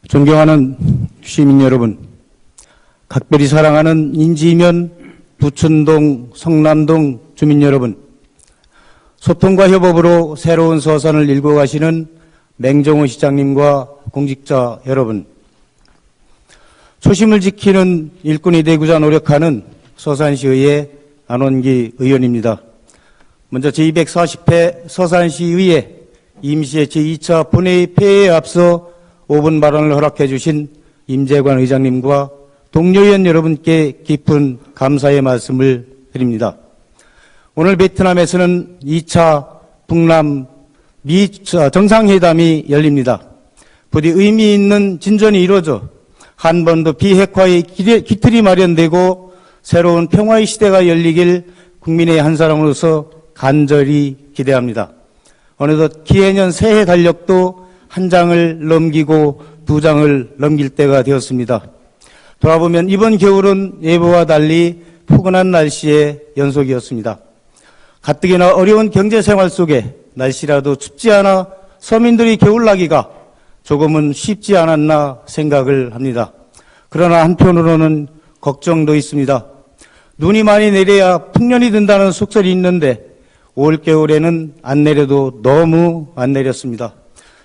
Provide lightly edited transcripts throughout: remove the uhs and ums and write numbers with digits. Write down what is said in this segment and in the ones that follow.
존경하는 시민 여러분, 각별히 사랑하는 인지면, 부천동, 성남동 주민 여러분, 소통과 협업으로 새로운 서산을 일궈 가시는 맹정호 시장님과 공직자 여러분, 초심을 지키는 일꾼이 되고자 노력하는 서산시의회 안원기 의원입니다. 먼저 제240회 서산시의회 임시의 제2차 본회의 폐회에 앞서 5분 발언을 허락해 주신 임재관 의장님과 동료의원 여러분께 깊은 감사의 말씀을 드립니다. 오늘 베트남에서는 2차 북남 미 정상회담이 열립니다. 부디 의미 있는 진전이 이루어져 한반도 비핵화의 기틀이 마련되고 새로운 평화의 시대가 열리길 국민의 한 사람으로서 간절히 기대합니다. 어느덧 기해년 새해 달력도 한 장을 넘기고 두 장을 넘길 때가 되었습니다. 돌아보면 이번 겨울은 예보와 달리 포근한 날씨의 연속이었습니다. 가뜩이나 어려운 경제생활 속에 날씨라도 춥지 않아 서민들이 겨울나기가 조금은 쉽지 않았나 생각을 합니다. 그러나 한편으로는 걱정도 있습니다. 눈이 많이 내려야 풍년이 든다는 속설이 있는데 올겨울에는 안 내려도 너무 안 내렸습니다.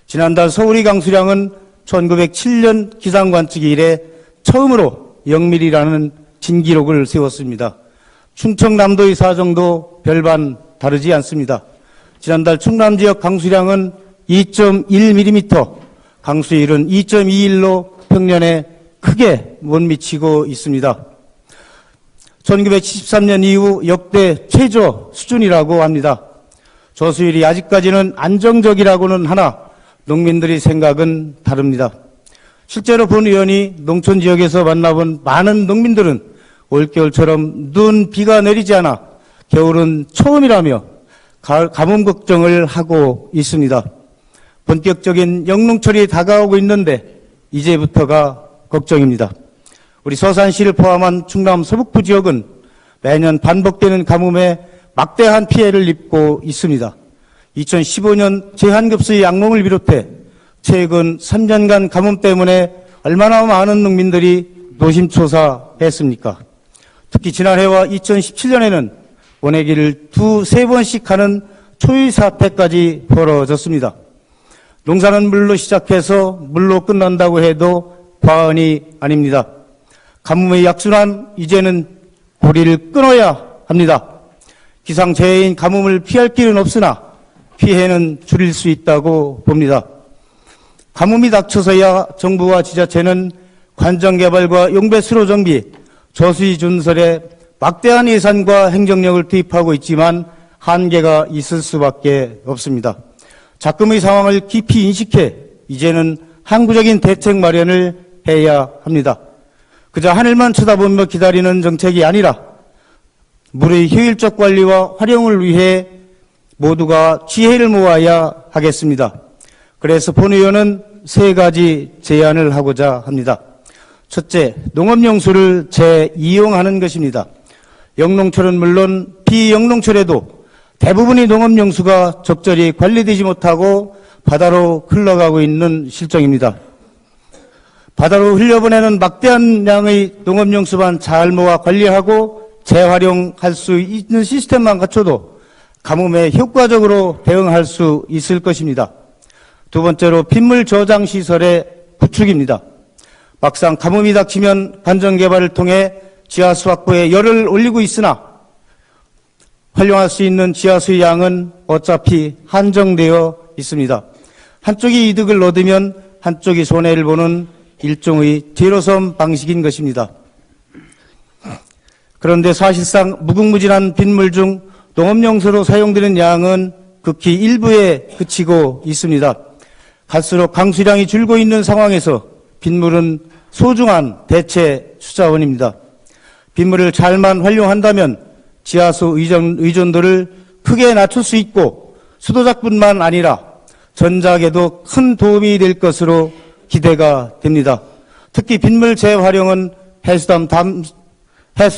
지난달 서울의 강수량은 1907년 기상관측 이래 처음으로 0mm라는 진기록을 세웠습니다. 충청남도의 사정도 별반 다르지 않습니다. 지난달 충남 지역 강수량은 2.1mm, 강수일은 2.21로 평년에 크게 못 미치고 있습니다. 1973년 이후 역대 최저 수준이라고 합니다. 저수율이 아직까지는 안정적이라고는 하나 농민들의 생각은 다릅니다. 실제로 본 의원이 농촌 지역에서 만나본 많은 농민들은 올겨울처럼 눈, 비가 내리지 않아 겨울은 처음이라며 가을 가뭄 걱정을 하고 있습니다. 본격적인 영농철이 다가오고 있는데 이제부터가 걱정입니다. 우리 서산시를 포함한 충남 서북부 지역은 매년 반복되는 가뭄에 막대한 피해를 입고 있습니다. 2015년 제한급수의 양농을 비롯해 최근 3년간 가뭄 때문에 얼마나 많은 농민들이 노심초사했습니까? 특히 지난해와 2017년에는 원해기를 두세 번씩 하는 초유 사태까지 벌어졌습니다. 농사는 물로 시작해서 물로 끝난다고 해도 과언이 아닙니다. 가뭄의 약순환, 이제는 고리를 끊어야 합니다. 기상재해인 가뭄을 피할 길은 없으나 피해는 줄일 수 있다고 봅니다. 가뭄이 닥쳐서야 정부와 지자체는 관정개발과 용배수로 정비, 저수지 준설에 막대한 예산과 행정력을 투입하고 있지만 한계가 있을 수밖에 없습니다. 작금의 상황을 깊이 인식해 이제는 항구적인 대책 마련을 해야 합니다. 그저 하늘만 쳐다보며 기다리는 정책이 아니라 물의 효율적 관리와 활용을 위해 모두가 지혜를 모아야 하겠습니다. 그래서 본 의원은 세 가지 제안을 하고자 합니다. 첫째, 농업용수를 재이용하는 것입니다. 영농철은 물론 비영농철에도 대부분의 농업용수가 적절히 관리되지 못하고 바다로 흘러가고 있는 실정입니다. 바다로 흘려보내는 막대한 양의 농업용수만 잘 모아 관리하고 재활용할 수 있는 시스템만 갖춰도 가뭄에 효과적으로 대응할 수 있을 것입니다. 두 번째로 빗물 저장 시설의 구축입니다. 막상 가뭄이 닥치면 관정개발을 통해 지하수 확보에 열을 올리고 있으나 활용할 수 있는 지하수의 양은 어차피 한정되어 있습니다. 한쪽이 이득을 얻으면 한쪽이 손해를 보는 일종의 제로섬 방식인 것입니다. 그런데 사실상 무궁무진한 빗물 중 농업용수로 사용되는 양은 극히 일부에 그치고 있습니다. 갈수록 강수량이 줄고 있는 상황에서 빗물은 소중한 대체 수자원입니다. 빗물을 잘만 활용한다면 지하수 의존도를 크게 낮출 수 있고 수도작뿐만 아니라 전작에도 큰 도움이 될 것으로 기대가 됩니다. 특히 빗물 재활용은 해수담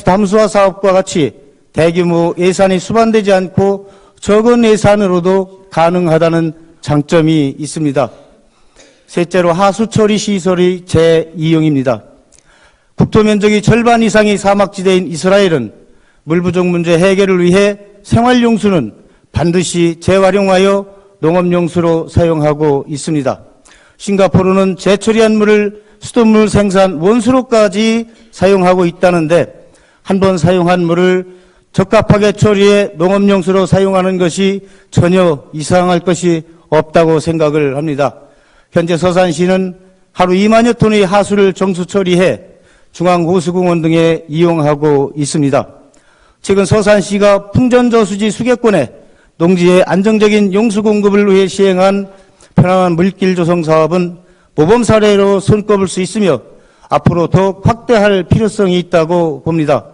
담수화 사업과 같이 대규모 예산이 수반되지 않고 적은 예산으로도 가능하다는 장점이 있습니다. 셋째로 하수처리 시설의 재이용입니다. 국토 면적이 절반 이상이 사막지대인 이스라엘은 물 부족 문제 해결을 위해 생활용수는 반드시 재활용하여 농업용수로 사용하고 있습니다. 싱가포르는 재처리한 물을 수돗물 생산 원수로까지 사용하고 있다는데 한 번 사용한 물을 적합하게 처리해 농업용수로 사용하는 것이 전혀 이상할 것이 없다고 생각을 합니다. 현재 서산시는 하루 2만여 톤의 하수를 정수 처리해 중앙호수공원 등에 이용하고 있습니다. 최근 서산시가 풍전저수지 수개권에 농지의 안정적인 용수 공급을 위해 시행한 편안한 물길 조성 사업은 모범 사례로 손꼽을 수 있으며 앞으로 더욱 확대할 필요성이 있다고 봅니다.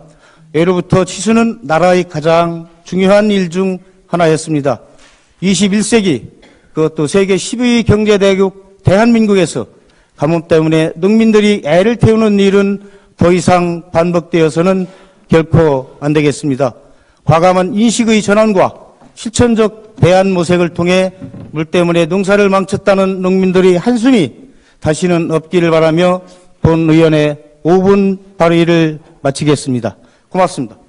예로부터 치수는 나라의 가장 중요한 일 중 하나였습니다. 21세기 그것도 세계 10위 경제대국 대한민국에서 가뭄 때문에 농민들이 애를 태우는 일은 더 이상 반복되어서는 결코 안 되겠습니다. 과감한 인식의 전환과 실천적 대안 모색을 통해 물 때문에 농사를 망쳤다는 농민들의 한숨이 다시는 없기를 바라며 본 의원의 5분 발의를 마치겠습니다. 고맙습니다.